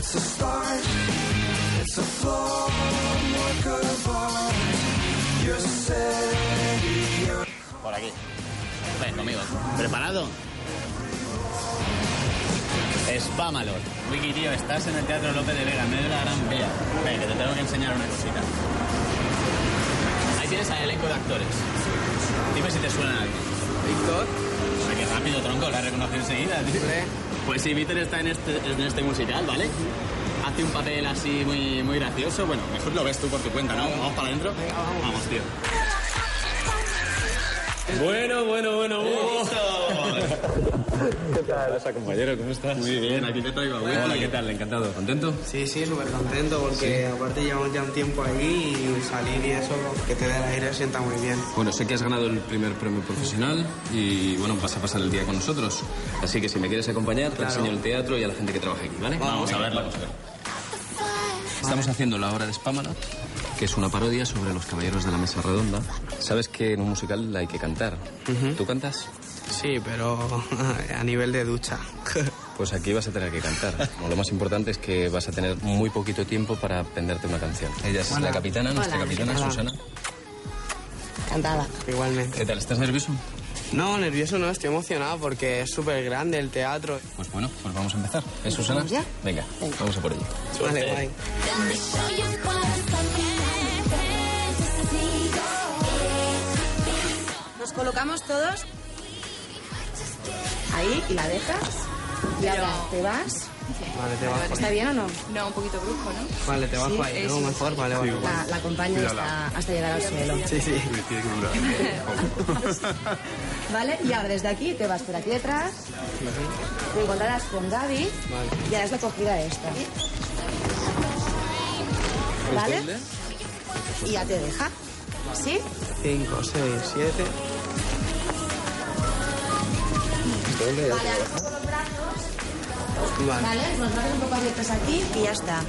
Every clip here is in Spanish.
Por aquí. Ven conmigo. ¿Preparado? Spámalor. Wiki, tío, estás en el Teatro López de Vega, en medio de la Gran Vía. Ven, que te tengo que enseñar una cosita. Ahí tienes al elenco de actores. Dime si te suena a alguien. ¿Víctor? Qué rápido, tronco, la reconocí enseguida, tío. Pues sí, Víctor está en este musical, ¿vale? Hace un papel así muy gracioso. Bueno, mejor lo ves tú por tu cuenta, ¿no? Vamos para adentro. Vamos, tío. Bueno. ¿Qué tal? ¿Qué pasa, compañero? ¿Cómo estás? Muy bien, aquí te traigo a Wiki. Hola, ¿qué tal? Encantado. ¿Contento? Sí, súper contento porque aparte llevamos ya un tiempo ahí y salir y eso, que te dé el aire, sienta muy bien. Bueno, sé que has ganado el primer premio profesional y, bueno, vas a pasar el día con nosotros. Así que si me quieres acompañar, te enseño el teatro y a la gente que trabaja aquí, ¿vale? Vamos a verlo. Estamos haciendo la obra de Spámalot, que es una parodia sobre los caballeros de la mesa redonda. Sabes que en un musical hay que cantar. ¿Tú cantas? Sí, pero a nivel de ducha. Pues aquí vas a tener que cantar. Bueno, lo más importante es que vas a tener muy poquito tiempo para aprenderte una canción. Ella es la capitana, nuestra capitana, Susana. Encantada. Igualmente. ¿Qué tal? ¿Estás nervioso? No, nervioso no, estoy emocionado porque es súper grande el teatro. Pues bueno, pues vamos a empezar. ¿Es Susana? ¿Vamos ya? Venga, vamos a por ello. Vale, guay. Nos colocamos todos ahí y la dejas. Y ahora te vas. Vale, te bajo. ¿Está bien o no? No, un poquito brusco, ¿no? Vale, te bajo Sí, ahí, ¿no? Mejor, vale. La acompaño hasta llegar al suelo. Sí. ¿Vale? Y ahora desde aquí te vas por aquí detrás. Te encontrarás con Gaby. Y harás la cogida esta. ¿Vale? Y ya te deja. ¿Sí? 5, 6, 7. Vale, alejo con los brazos. Vale, los brazos un poco abiertos aquí y ya está.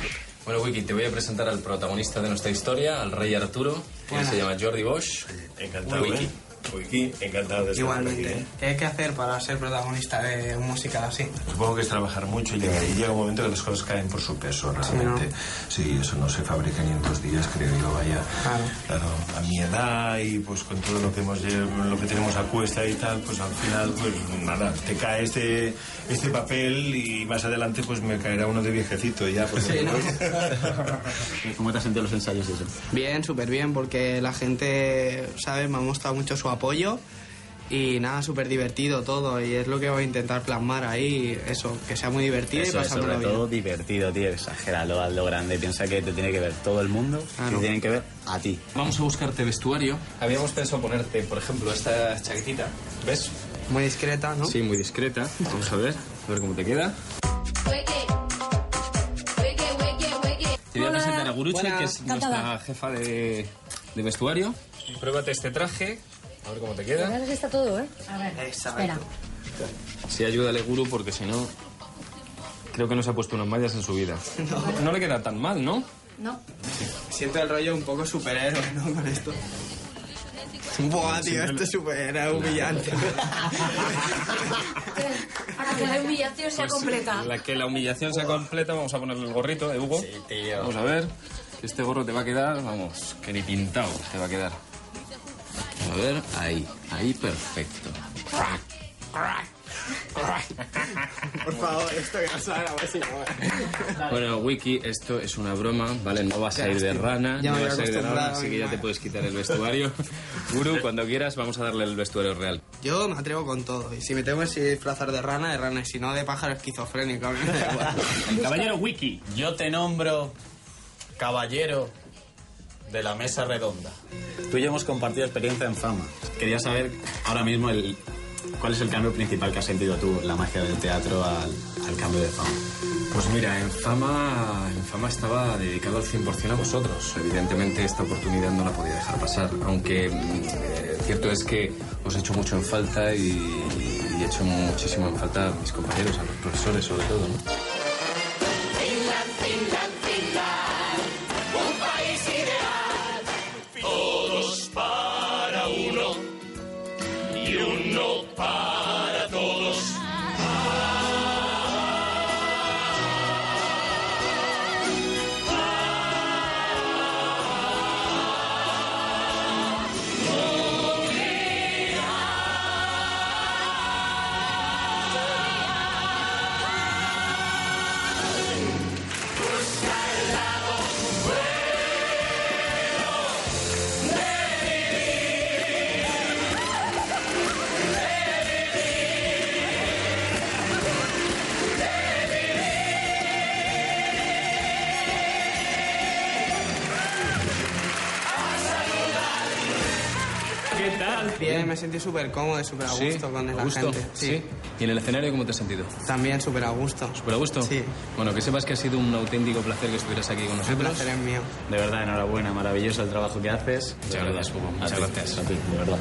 Bueno, Wiki, te voy a presentar al protagonista de nuestra historia, al rey Arturo, que se llama Jordi Bosch. Encantado, Wiki. Wiki, encantado de estar Igualmente. aquí. ¿Qué hay que hacer para ser protagonista de un musical así? Supongo que es trabajar mucho y llega un momento que las cosas caen por su peso, realmente. Sí, eso no se fabrica ni en 2 días, creo yo, vaya. Claro, a mi edad y pues con todo lo que tenemos a cuesta y tal, pues al final, pues nada, te cae este papel y más adelante pues me caerá uno de viejecito ya. Pues, Sí, ¿no? ¿Cómo te has sentido los ensayos y eso? Bien, súper bien, porque la gente, ¿sabes? Me ha mostrado mucho su apoyo y nada, súper divertido todo y es lo que voy a intentar plasmar ahí, eso, que sea muy divertido Eso y es pasármelo sobre bien. todo divertido, tío. Exagéralo, hazlo grande. Piensa que te tiene que ver todo el mundo y te tienen que ver a ti. Vamos a buscarte vestuario. Habíamos pensado ponerte, por ejemplo, esta chaquetita. ¿Ves? Muy discreta, ¿no? Sí, muy discreta. Vamos a ver cómo te queda. Te voy a presentar a Guruche, que es nuestra jefa de vestuario. Pruébate este traje, a ver cómo te queda. Ahora está todo, ¿eh? A ver, espera. Sí, ayúdale, Guru, porque si no... Creo que no se ha puesto unas mallas en su vida. No le queda tan mal, ¿no? No. Siento el rollo un poco superhéroe, ¿no? Con esto. Buah, tío, esto es súper humillante. Para que la humillación sea completa. Que la humillación sea completa, vamos a ponerle el gorrito de Hugo. Sí, tío. Vamos a ver. Este gorro te va a quedar, vamos, que ni pintado te va a quedar. A ver, ahí perfecto. Por favor, esto que no salga, pues si no. Bueno, Wiki, esto es una broma, ¿vale? No vas a ir de rana, Ya no me voy vas a ir de rana, acostumbrado, así que ya venga. te puedes quitar el vestuario. Guru, cuando quieras, vamos a darle el vestuario real. Yo me atrevo con todo. Y si me tengo que disfrazar de rana, y si no de pájaro esquizofrénico. A mí me da igual. Caballero Wiki, yo te nombro caballero de la mesa redonda. Tú y yo hemos compartido experiencia en fama. Quería saber ahora mismo cuál es el cambio principal que has sentido tú, la magia del teatro al cambio de fama. Pues mira, en fama estaba dedicado al 100% a vosotros. Evidentemente esta oportunidad no la podía dejar pasar, aunque cierto es que os he hecho mucho en falta y he hecho muchísimo en falta a mis compañeros, a los profesores sobre todo, ¿no? Un país ideal, todos para uno y uno para todos. Bien, me sentí súper cómodo y súper a gusto con la gente. Sí. ¿Y en el escenario cómo te has sentido? También súper a gusto. ¿Súper a gusto? Sí. Bueno, que sepas que ha sido un auténtico placer que estuvieras aquí con nosotros. El placer es mío. De verdad, enhorabuena, maravilloso el trabajo que haces. Muchas gracias, Hugo. Muchas gracias. A ti, de verdad.